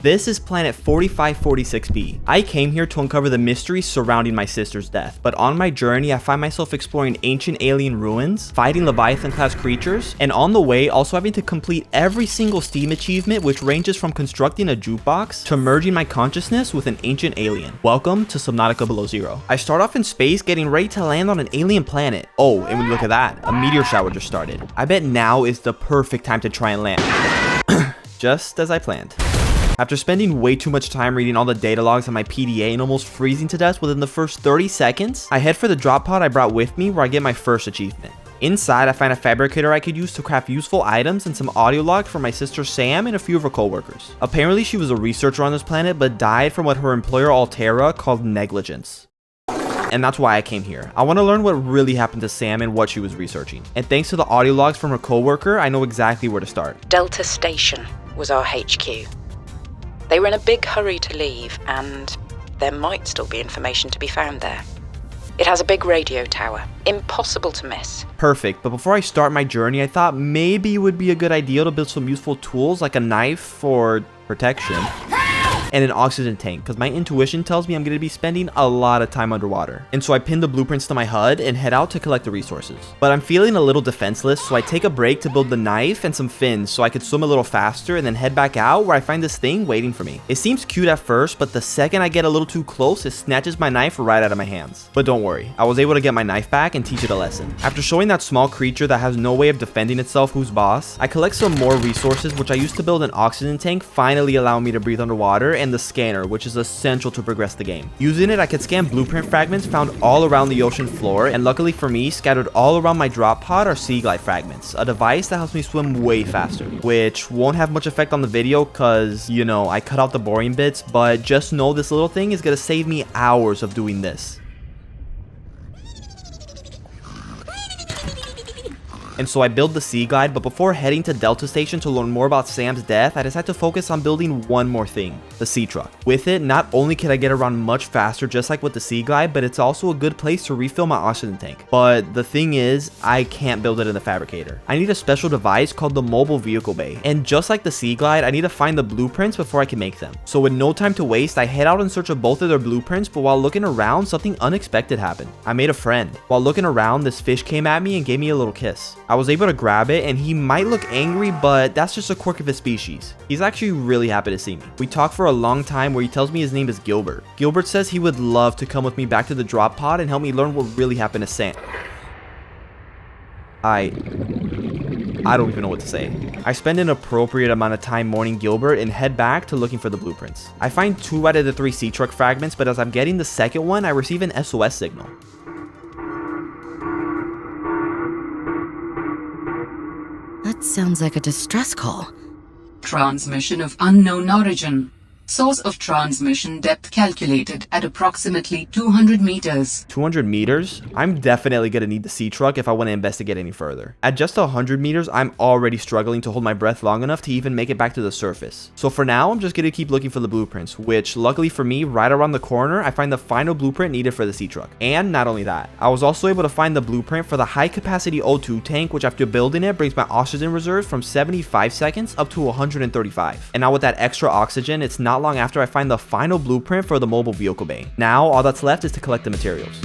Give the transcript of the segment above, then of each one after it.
This is planet 4546b. I came here to uncover the mysteries surrounding my sister's death, but on my journey I find myself exploring ancient alien ruins, fighting Leviathan-class creatures, and on the way also having to complete every single Steam achievement, which ranges from constructing a jukebox to merging my consciousness with an ancient alien. Welcome to Subnautica Below Zero. I start off in space getting ready to land on an alien planet. Oh, and when you look at that, a meteor shower just started. I bet now is the perfect time to try and land. Just as I planned. After spending way too much time reading all the data logs on my PDA and almost freezing to death within the first 30 seconds, I head for the drop pod I brought with me where I get my first achievement. Inside, I find a fabricator I could use to craft useful items and some audio logs for my sister Sam and a few of her co-workers. Apparently, she was a researcher on this planet but died from what her employer Altera called negligence. And that's why I came here. I want to learn what really happened to Sam and what she was researching. And thanks to the audio logs from her co-worker, I know exactly where to start. Delta Station was our HQ. They were in a big hurry to leave, and there might still be information to be found there. It has a big radio tower, impossible to miss. Perfect, but before I start my journey, I thought maybe it would be a good idea to build some useful tools like a knife for protection and an oxygen tank, because my intuition tells me I'm going to be spending a lot of time underwater. And so I pin the blueprints to my HUD and head out to collect the resources. But I'm feeling a little defenseless, so I take a break to build the knife and some fins so I could swim a little faster and then head back out where I find this thing waiting for me. It seems cute at first, but the second I get a little too close, it snatches my knife right out of my hands. But don't worry, I was able to get my knife back and teach it a lesson. After showing that small creature that has no way of defending itself who's boss, I collect some more resources which I used to build an oxygen tank, finally allowing me to breathe underwater, and the scanner, which is essential to progress the game. Using it, I could scan blueprint fragments found all around the ocean floor, and luckily for me, scattered all around my drop pod are sea glide fragments, a device that helps me swim way faster, which won't have much effect on the video cause, you know, I cut out the boring bits, but just know this little thing is gonna save me hours of doing this. And so I build the Sea Glide, but before heading to Delta Station to learn more about Sam's death, I decided to focus on building one more thing, the Sea Truck. With it, not only can I get around much faster just like with the Sea Glide, but it's also a good place to refill my oxygen tank. But the thing is, I can't build it in the fabricator. I need a special device called the mobile vehicle bay. And just like the Sea Glide, I need to find the blueprints before I can make them. So with no time to waste, I head out in search of both of their blueprints, but while looking around, something unexpected happened. I made a friend. While looking around, this fish came at me and gave me a little kiss. I was able to grab it, and he might look angry, but that's just a quirk of his species. He's actually really happy to see me. We talk for a long time where he tells me his name is Gilbert. Gilbert says he would love to come with me back to the drop pod and help me learn what really happened to Sam. I don't even know what to say. I spend an appropriate amount of time mourning Gilbert and head back to looking for the blueprints. I find 2 out of the 3 sea truck fragments, but as I'm getting the second one, I receive an SOS signal. That sounds like a distress call. Transmission of unknown origin. Source of transmission depth calculated at approximately 200 meters. 200 meters? I'm definitely gonna need the sea truck if I want to investigate any further. At just 100 meters, I'm already struggling to hold my breath long enough to even make it back to the surface. So for now, I'm just gonna keep looking for the blueprints, which luckily for me, right around the corner, I find the final blueprint needed for the sea truck. And not only that, I was also able to find the blueprint for the high capacity O2 tank, which after building it brings my oxygen reserves from 75 seconds up to 135. And now with that extra oxygen, it's not long after I find the final blueprint for the mobile vehicle bay. Now all that's left is to collect the materials.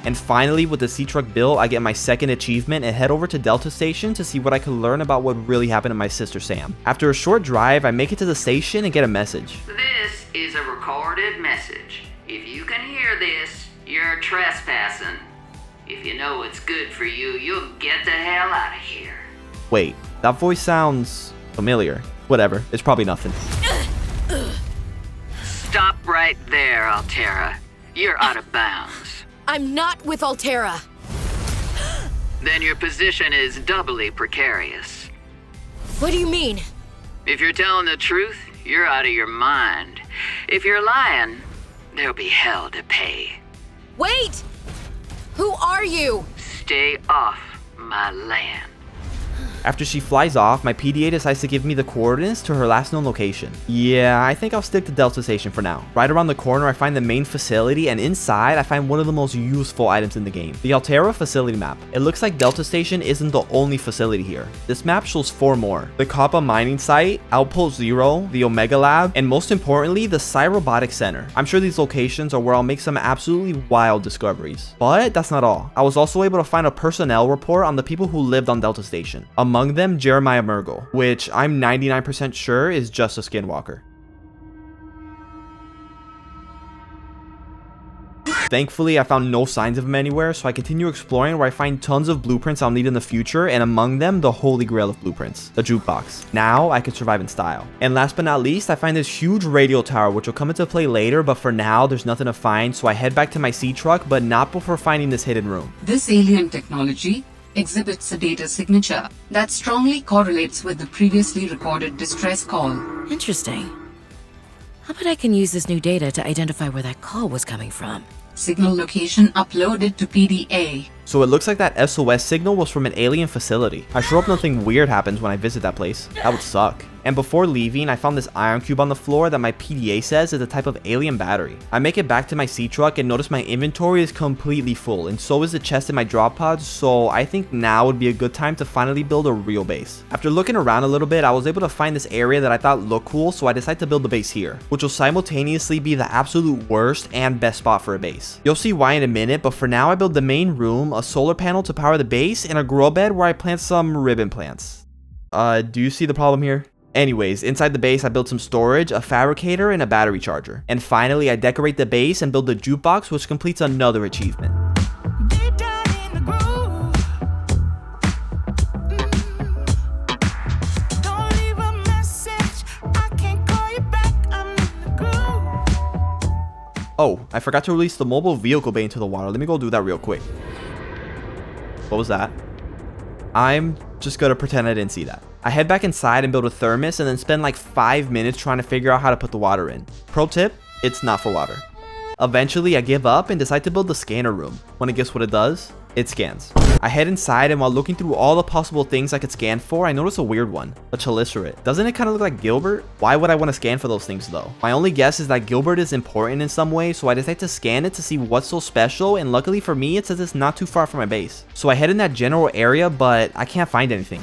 And finally, with the sea truck built, I get my second achievement and head over to Delta Station to see what I could learn about what really happened to my sister Sam. After a short drive, I make it to the station and get a message. This is a recorded message. If you can hear this, you're trespassing. If you know what's good for you, you'll get the hell out of here. Wait, that voice sounds familiar. Whatever, it's probably nothing. Stop right there, Altera. You're out of bounds. I'm not with Altera. Then your position is doubly precarious. What do you mean? If you're telling the truth, you're out of your mind. If you're lying, there'll be hell to pay. Wait! Who are you? Stay off my land. After she flies off, my PDA decides to give me the coordinates to her last known location. Yeah, I think I'll stick to Delta Station for now. Right around the corner, I find the main facility, and inside, I find one of the most useful items in the game, the Altera facility map. It looks like Delta Station isn't the only facility here. This map shows 4 more. The Kappa mining site, Outpost Zero, the Omega Lab, and most importantly, the Psi Robotics Center. I'm sure these locations are where I'll make some absolutely wild discoveries. But that's not all. I was also able to find a personnel report on the people who lived on Delta Station. Among them, Jeremiah Murgle, which I'm 99% sure is just a skinwalker. Thankfully, I found no signs of him anywhere, so I continue exploring where I find tons of blueprints I'll need in the future, and among them, the holy grail of blueprints, the jukebox. Now, I can survive in style. And last but not least, I find this huge radio tower, which will come into play later, but for now, there's nothing to find, so I head back to my sea truck, but not before finding this hidden room. This alien technology exhibits a data signature that strongly correlates with the previously recorded distress call. Interesting. How about I can use this new data to identify where that call was coming from? Signal location uploaded to PDA. So it looks like that SOS signal was from an alien facility. I sure hope nothing weird happens when I visit that place. That would suck. And before leaving, I found this ion cube on the floor that my PDA says is a type of alien battery. I make it back to my sea truck and notice my inventory is completely full, and so is the chest in my drop pods, so I think now would be a good time to finally build a real base. After looking around a little bit, I was able to find this area that I thought looked cool, so I decided to build the base here, which will simultaneously be the absolute worst and best spot for a base. You'll see why in a minute, but for now I build the main room, a solar panel to power the base, and a grow bed where I plant some ribbon plants. Do you see the problem here? Anyways, inside the base I built some storage, a fabricator, and a battery charger. And finally I decorate the base and build the jukebox, which completes another achievement. Oh, I forgot to release the mobile vehicle bay into the water. Let me go do that real quick. What was that? I'm just gonna pretend I didn't see that. I head back inside and build a thermos and then spend like 5 minutes trying to figure out how to put the water in. Pro tip, it's not for water. Eventually I give up and decide to build the scanner room. Wanna guess what it does? It scans. I head inside, and while looking through all the possible things I could scan for, I notice a weird one, a chelicerate. Doesn't it kind of look like Gilbert? Why would I want to scan for those things though? My only guess is that Gilbert is important in some way, so I decide to scan it to see what's so special, and luckily for me, it says it's not too far from my base. So I head in that general area, but I can't find anything.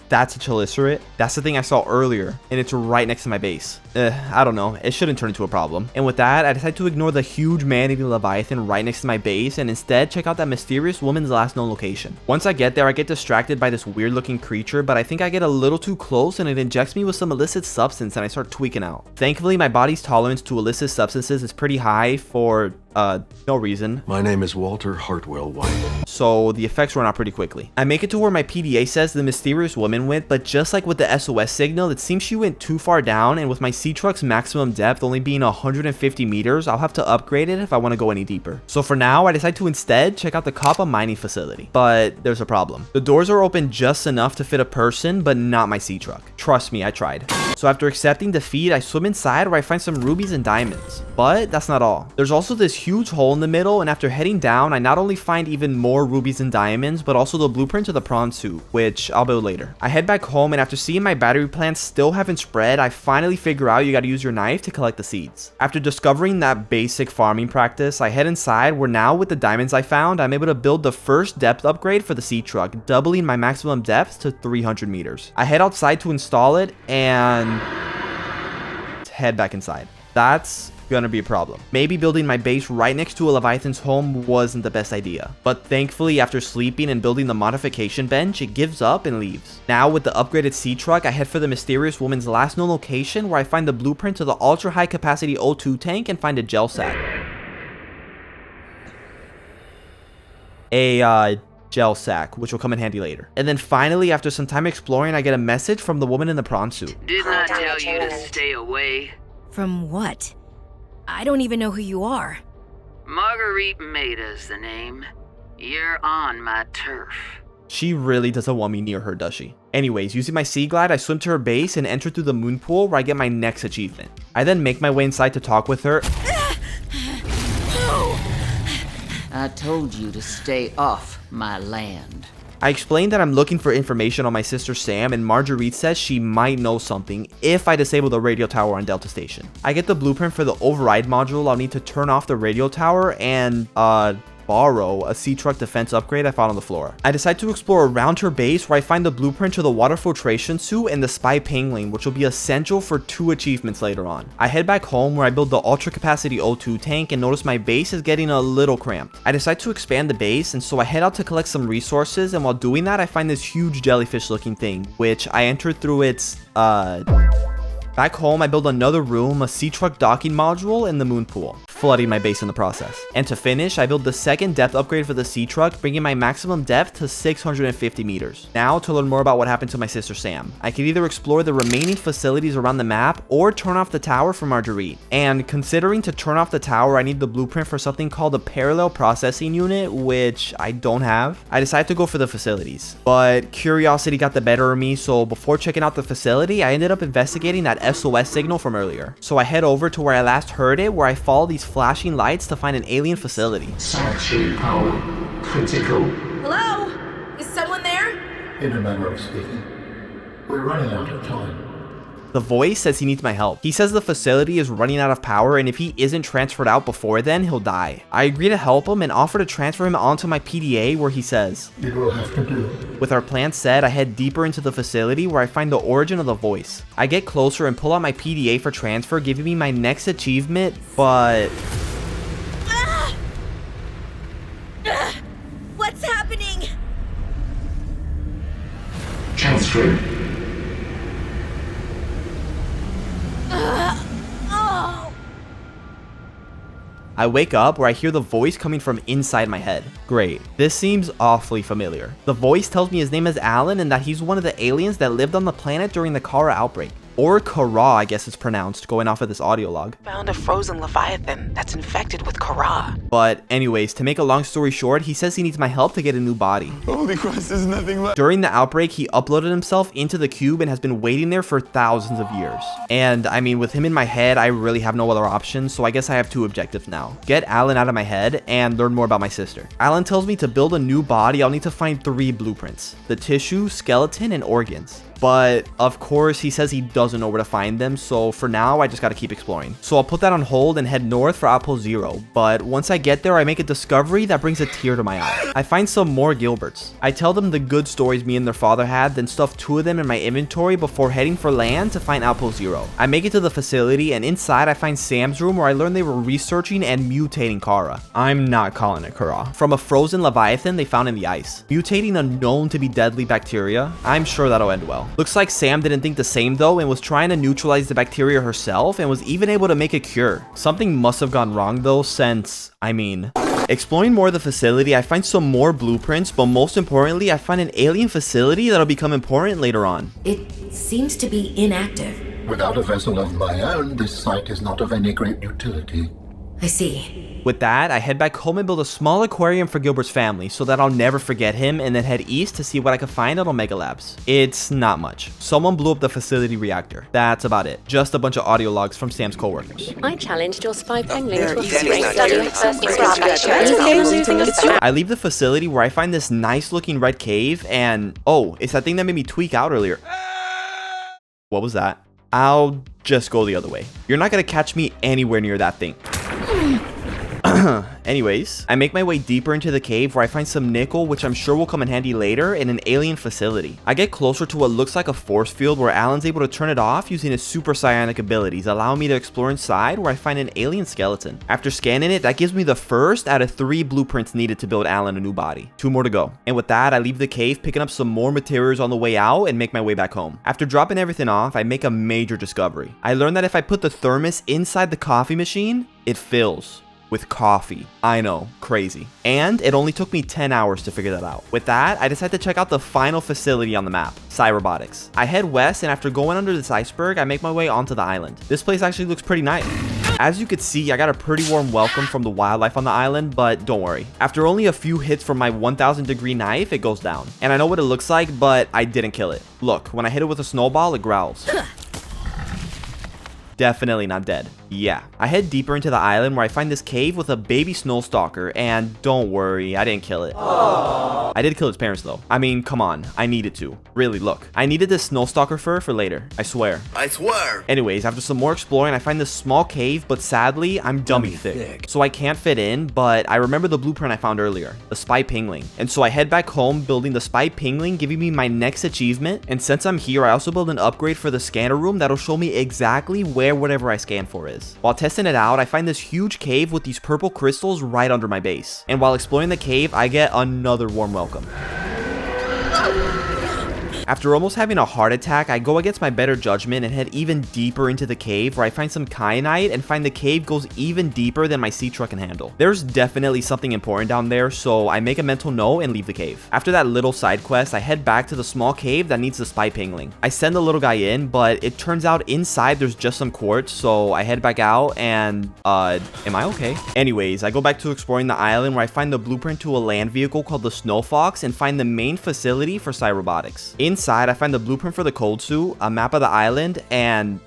That's a chelicerate. That's the thing I saw earlier, and it's right next to my base. I don't know. It shouldn't turn into a problem. And with that, I decide to ignore the huge man-eating leviathan right next to my base and instead check out that mysterious woman's last known location. Once I get there, I get distracted by this weird-looking creature, but I think I get a little too close and it injects me with some illicit substance and I start tweaking out. Thankfully, my body's tolerance to illicit substances is pretty high for no reason. My name is Walter Hartwell White. So the effects run out pretty quickly. I make it to where my PDA says the mysterious woman went, but just like with the SOS signal, it seems she went too far down, and with my sea truck's maximum depth only being 150 meters, I'll have to upgrade it if I want to go any deeper. So for now, I decide to instead check out the Kappa mining facility. But there's a problem. The doors are open just enough to fit a person, but not my sea truck. Trust me, I tried. So after accepting defeat, I swim inside where I find some rubies and diamonds. But that's not all. There's also this huge hole in the middle, and after heading down, I not only find even more rubies and diamonds, but also the blueprint to the prawn suit, which I'll build later. I head back home, and after seeing my battery plants still haven't spread, I finally figure out you gotta use your knife to collect the seeds. After discovering that basic farming practice, I head inside where now with the diamonds I found, I'm able to build the first depth upgrade for the sea truck, doubling my maximum depth to 300 meters. I head outside to install it and head back inside. That's gonna be a problem. Maybe building my base right next to a Leviathan's home wasn't the best idea, but thankfully after sleeping and building the modification bench, it gives up and leaves. Now with the upgraded sea truck, I head for the mysterious woman's last known location where I find the blueprint to the ultra high capacity O2 tank and find a gel sack. Gel sack, which will come in handy later. And then finally, after some time exploring, I get a message from the woman in the prawn suit. Didn't I tell you to stay away? From what? I don't even know who you are. Marguerite Maida's the name. You're on my turf. She really doesn't want me near her, does she? Anyways, using my Sea Glide, I swim to her base and enter through the moon pool where I get my next achievement. I then make my way inside to talk with her. I told you to stay off my land. I explained that I'm looking for information on my sister Sam, and Marguerite says she might know something if I disable the radio tower on Delta Station. I get the blueprint for the override module I'll need to turn off the radio tower and, borrow a sea truck defense upgrade I found on the floor. I decide to explore around her base where I find the blueprint to the water filtration suit and the spy pingling, which will be essential for 2 achievements later on. I head back home where I build the ultra capacity O2 tank and notice my base is getting a little cramped. I decide to expand the base, and so I head out to collect some resources, and while doing that I find this huge jellyfish looking thing, which I entered through its back home, I build another room, a sea truck docking module, and the moon pool, flooding my base in the process. And to finish, I build the second depth upgrade for the sea truck, bringing my maximum depth to 650 meters. Now, to learn more about what happened to my sister Sam, I could either explore the remaining facilities around the map or turn off the tower for Marguerite. And considering to turn off the tower, I need the blueprint for something called a parallel processing unit, which I don't have. I decided to go for the facilities, but curiosity got the better of me, so before checking out the facility, I ended up investigating that SOS signal from earlier. So I head over to where I last heard it, where I follow these flashing lights to find an alien facility. Saturated power critical. Hello? Is someone there? In a manner of speaking, we're running out of time. The voice says he needs my help. He says the facility is running out of power, and if he isn't transferred out before then, he'll die. I agree to help him and offer to transfer him onto my PDA, where he says, It will have to do. With our plan set, I head deeper into the facility where I find the origin of the voice. I get closer and pull out my PDA for transfer, giving me my next achievement, but... What's happening? Transfer. I wake up where I hear the voice coming from inside my head. Great. This seems awfully familiar. The voice tells me his name is Alan and that he's one of the aliens that lived on the planet during the Kara outbreak. Or Kara, I guess it's pronounced, going off of this audio log. Found a frozen leviathan that's infected with Kara. But anyways, to make a long story short, he says he needs my help to get a new body. Holy Christ, there's nothing left. During the outbreak, he uploaded himself into the cube and has been waiting there for thousands of years. And I mean, with him in my head, I really have no other options, so I guess I have 2 objectives now. Get Alan out of my head and learn more about my sister. Alan tells me to build a new body, I'll need to find 3 blueprints: the tissue, skeleton, and organs. But of course, he says he doesn't know where to find them, so for now, I just gotta keep exploring. So I'll put that on hold and head north for Outpost Zero, but once I get there, I make a discovery that brings a tear to my eye. I find some more Gilberts. I tell them the good stories me and their father had, then stuff 2 of them in my inventory before heading for land to find Outpost Zero. I make it to the facility, and inside I find Sam's room where I learn they were researching and mutating Kara. I'm not calling it Kara. From a frozen leviathan they found in the ice. Mutating a known to be deadly bacteria, I'm sure that'll end well. Looks like Sam didn't think the same though and was trying to neutralize the bacteria herself and was even able to make a cure. Something must have gone wrong though, since, I mean... Exploring more of the facility, I find some more blueprints, but most importantly, I find an alien facility that'll become important later on. It seems to be inactive. Without a vessel of my own, this site is not of any great utility. I see. With that, I head back home and build a small aquarium for Gilbert's family so that I'll never forget him, and then head east to see what I can find at Omega Labs. It's not much. Someone blew up the facility reactor. That's about it. Just a bunch of audio logs from Sam's coworkers. I challenged your spy pangling to a I leave the facility where I find this nice looking red cave and, oh, it's that thing that made me tweak out earlier. What was that? I'll just go the other way. You're not gonna catch me anywhere near that thing. Anyways, I make my way deeper into the cave where I find some nickel, which I'm sure will come in handy later, in an alien facility. I get closer to what looks like a force field where Alan's able to turn it off using his super psionic abilities, allowing me to explore inside where I find an alien skeleton. After scanning it, that gives me the first out of 3 blueprints needed to build Alan a new body. 2 more to go. And with that, I leave the cave, picking up some more materials on the way out and make my way back home. After dropping everything off, I make a major discovery. I learned that if I put the thermos inside the coffee machine, it fills with coffee. I know, crazy. And it only took me 10 hours to figure that out. With that, I decided to check out the final facility on the map, Cyrobotics. I head west, and after going under this iceberg, I make my way onto the island. This place actually looks pretty nice. As you could see, I got a pretty warm welcome from the wildlife on the island, but don't worry. After only a few hits from my 1000-degree knife, it goes down. And I know what it looks like, but I didn't kill it. Look, when I hit it with a snowball, it growls. definitely not dead. Yeah, I head deeper into the island where I find this cave with a baby snow stalker, and don't worry, I didn't kill it. Aww. I did kill its parents though. I mean, come on, I needed to. Really, look, I needed this snow stalker fur for later, I swear. I swear. Anyways, after some more exploring, I find this small cave, but sadly, I'm dummy thick. So I can't fit in, but I remember the blueprint I found earlier, the spy pingling. And so I head back home building the spy pingling, giving me my next achievement. And since I'm here, I also build an upgrade for the scanner room that'll show me exactly where whatever I scan for is. While testing it out, I find this huge cave with these purple crystals right under my base. And while exploring the cave, I get another warm welcome. After almost having a heart attack, I go against my better judgment and head even deeper into the cave, where I find some kyanite and find the cave goes even deeper than my sea truck can handle. There's definitely something important down there, so I make a mental note and leave the cave. After that little side quest, I head back to the small cave that needs the spy pingling. I send the little guy in, but it turns out inside there's just some quartz, so I head back out and, am I okay? Anyways, I go back to exploring the island where I find the blueprint to a land vehicle called the Snow Fox and find the main facility for Cyrobotics. Inside, I find the blueprint for the cold suit, a map of the island, and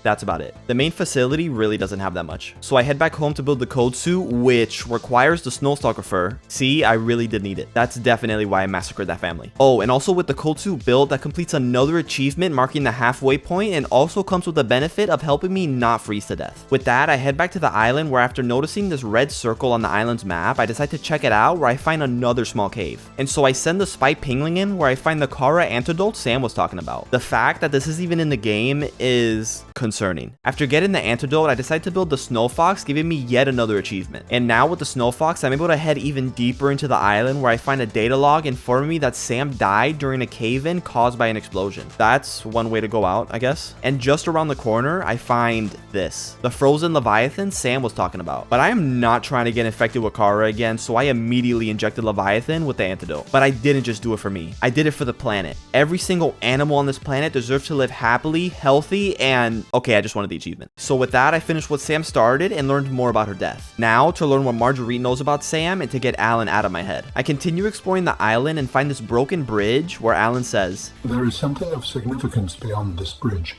that's about it. The main facility really doesn't have that much. So I head back home to build the code suit, which requires the Snowstalker fur. See, I really did need it. That's definitely why I massacred that family. Oh, and also with the code suit build, that completes another achievement marking the halfway point and also comes with the benefit of helping me not freeze to death. With that, I head back to the island where after noticing this red circle on the island's map, I decide to check it out where I find another small cave. And so I send the spy pingling in where I find the Kara antidote Sam was talking about. The fact that this is even in the game is concerning. After getting the antidote, I decide to build the Snow Fox, giving me yet another achievement. And now with the Snow Fox, I'm able to head even deeper into the island where I find a data log informing me that Sam died during a cave-in caused by an explosion. That's one way to go out, I guess. And just around the corner, I find this, the frozen Leviathan Sam was talking about. But I am not trying to get infected with Kara again, so I immediately injected Leviathan with the antidote. But I didn't just do it for me. I did it for the planet. Every single animal on this planet deserves to live happily, healthy, and okay, I just wanted the achievement. So with that, I finished what Sam started and learned more about her death. Now, to learn what Marguerite knows about Sam and to get Alan out of my head. I continue exploring the island and find this broken bridge where Alan says, "There is something of significance beyond this bridge.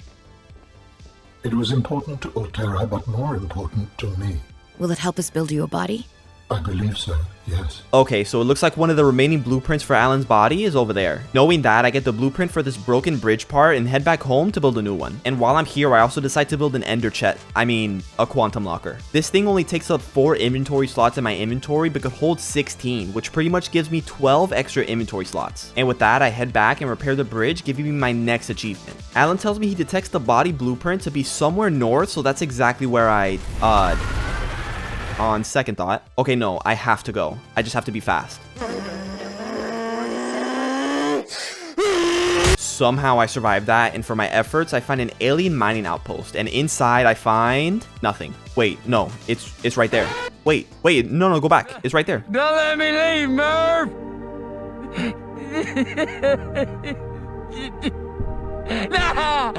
It was important to Altera, but more important to me." Will it help us build you a body? I believe so, yes. Okay, so it looks like one of the remaining blueprints for Alan's body is over there. Knowing that, I get the blueprint for this broken bridge part and head back home to build a new one. And while I'm here, I also decide to build an ender chest. A quantum locker. This thing only takes up 4 inventory slots in my inventory, but could hold 16, which pretty much gives me 12 extra inventory slots. And with that, I head back and repair the bridge, giving me my next achievement. Alan tells me he detects the body blueprint to be somewhere north, so that's exactly where on second thought, okay, no, I have to go. I just have to be fast. Somehow I survived that, and for my efforts, I find an alien mining outpost, and inside I find nothing. Wait, no, it's right there. Wait, no, go back. It's right there. Don't let me leave, Merv! No!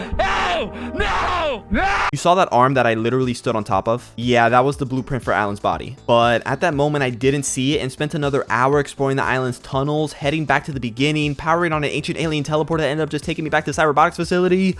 You saw that arm that I literally stood on top of? Yeah, that was the blueprint for Alan's body. But at that moment, I didn't see it and spent another hour exploring the island's tunnels, heading back to the beginning, powering on an ancient alien teleporter that ended up just taking me back to the Cyrobotics facility.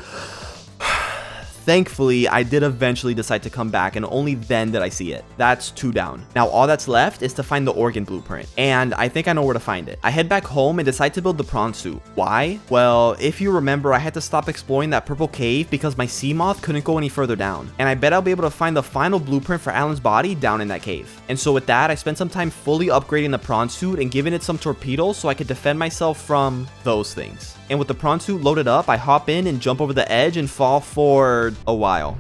Thankfully, I did eventually decide to come back, and only then did I see it. That's 2 down. Now, all that's left is to find the organ blueprint, and I think I know where to find it. I head back home and decide to build the prawn suit. Why? Well, if you remember, I had to stop exploring that purple cave because my sea moth couldn't go any further down, and I bet I'll be able to find the final blueprint for Alan's body down in that cave. And so with that, I spent some time fully upgrading the prawn suit and giving it some torpedoes so I could defend myself from those things. And with the prawn suit loaded up, I hop in and jump over the edge and fall for a while.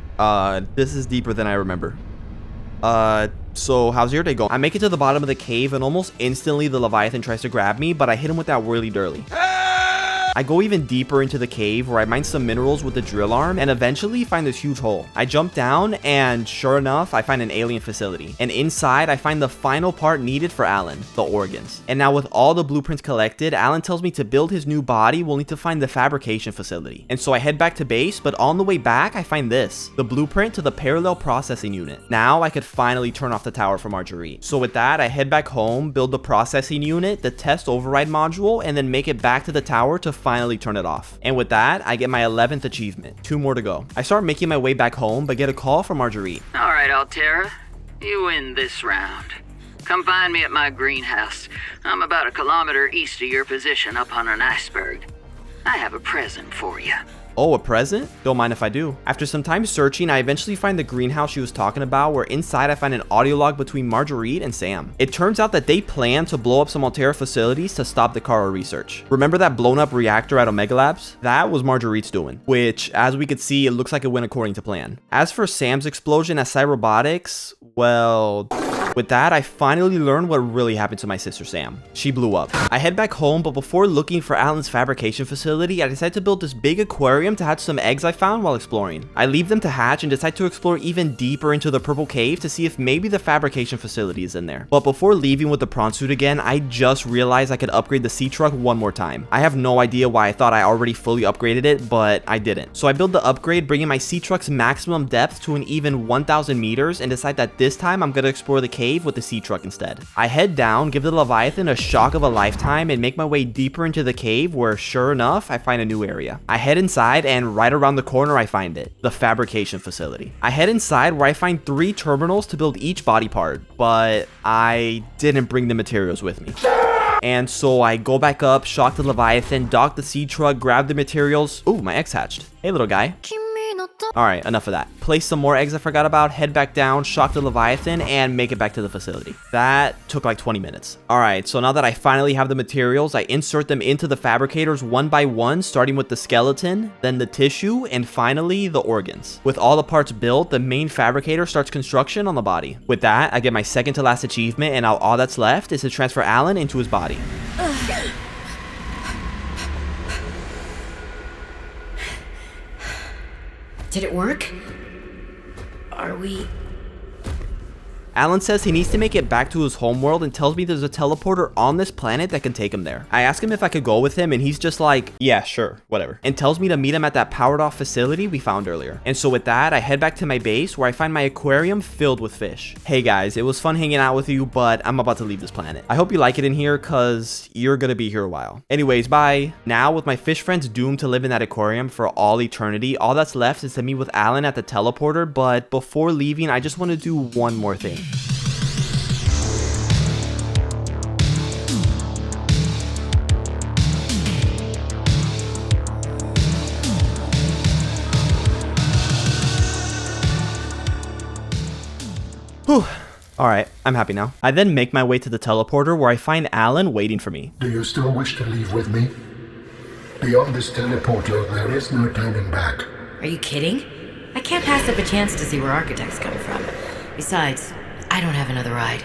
This is deeper than I remember. So how's your day going? I make it to the bottom of the cave and almost instantly the Leviathan tries to grab me, but I hit him with that whirly-durly. I go even deeper into the cave where I mine some minerals with the drill arm and eventually find this huge hole. I jump down and sure enough, I find an alien facility. And inside, I find the final part needed for Alan, the organs. And now with all the blueprints collected, Alan tells me to build his new body, we'll need to find the fabrication facility. And so I head back to base, but on the way back, I find this, the blueprint to the parallel processing unit. Now I could finally turn off the tower for Marguerite. So with that, I head back home, build the processing unit, the test override module, and then make it back to the tower to finally turn it off. And with that, I get my 11th achievement. 2 more to go. I start making my way back home, but get a call from Marguerite. All right, Altera. You win this round. Come find me at my greenhouse. I'm about 1 kilometer east of your position up on an iceberg. I have a present for you. Oh, a present? Don't mind if I do. After some time searching, I eventually find the greenhouse she was talking about, where inside I find an audio log between Marguerite and Sam. It turns out that they plan to blow up some Altera facilities to stop the Kara research. Remember that blown up reactor at Omega Labs? That was Marguerite's doing, which, as we could see, it looks like it went according to plan. As for Sam's explosion at Cyrobotics, well... with that, I finally learned what really happened to my sister Sam. She blew up. I head back home, but before looking for Alan's fabrication facility, I decide to build this big aquarium to hatch some eggs I found while exploring. I leave them to hatch and decide to explore even deeper into the purple cave to see if maybe the fabrication facility is in there. But before leaving with the prawn suit again, I just realized I could upgrade the sea truck one more time. I have no idea why I thought I already fully upgraded it, but I didn't. So I build the upgrade, bringing my sea truck's maximum depth to an even 1,000 meters, and decide that this time I'm gonna explore the cave with the sea truck instead. I head down, give the Leviathan a shock of a lifetime, and make my way deeper into the cave, where sure enough, I find a new area. I head inside, and right around the corner I find it, the fabrication facility. I head inside, where I find 3 terminals to build each body part, but I didn't bring the materials with me. And so I go back up, shock the Leviathan, dock the sea truck, grab the materials. Ooh, my eggs hatched. Hey, little guy. Alright, enough of that. Place some more eggs I forgot about, head back down, shock the Leviathan, and make it back to the facility. That took like 20 minutes. Alright, so now that I finally have the materials, I insert them into the fabricators one by one, starting with the skeleton, then the tissue, and finally the organs. With all the parts built, the main fabricator starts construction on the body. With that, I get my second to last achievement, and now all that's left is to transfer Alan into his body. Did it work? Are we... Alan says he needs to make it back to his homeworld and tells me there's a teleporter on this planet that can take him there. I ask him if I could go with him, and he's just like, yeah, sure, whatever. And tells me to meet him at that powered off facility we found earlier. And so with that, I head back to my base, where I find my aquarium filled with fish. Hey guys, it was fun hanging out with you, but I'm about to leave this planet. I hope you like it in here, cause you're gonna be here a while. Anyways, bye. Now, with my fish friends doomed to live in that aquarium for all eternity, all that's left is to meet with Alan at the teleporter, but before leaving, I just want to do one more thing. Whew. Alright, I'm happy now. I then make my way to the teleporter, where I find Alan waiting for me. Do you still wish to leave with me? Beyond this teleporter, there is no turning back. Are you kidding? I can't pass up a chance to see where architects come from. Besides, I don't have another ride.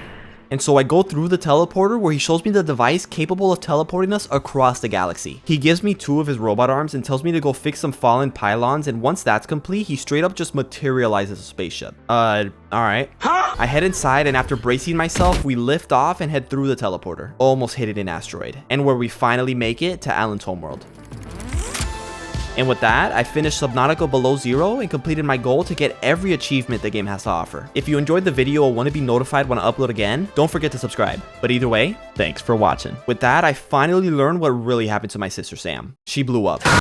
And so I go through the teleporter, where he shows me the device capable of teleporting us across the galaxy. He gives me 2 of his robot arms and tells me to go fix some fallen pylons, and once that's complete, he straight up just materializes a spaceship. Alright. I head inside, and after bracing myself, we lift off and head through the teleporter, almost hitting an asteroid, and where we finally make it to Alan's homeworld. And with that, I finished Subnautica Below Zero and completed my goal to get every achievement the game has to offer. If you enjoyed the video or want to be notified when I upload again, don't forget to subscribe. But either way, thanks for watching. With that, I finally learned what really happened to my sister Sam. She blew up.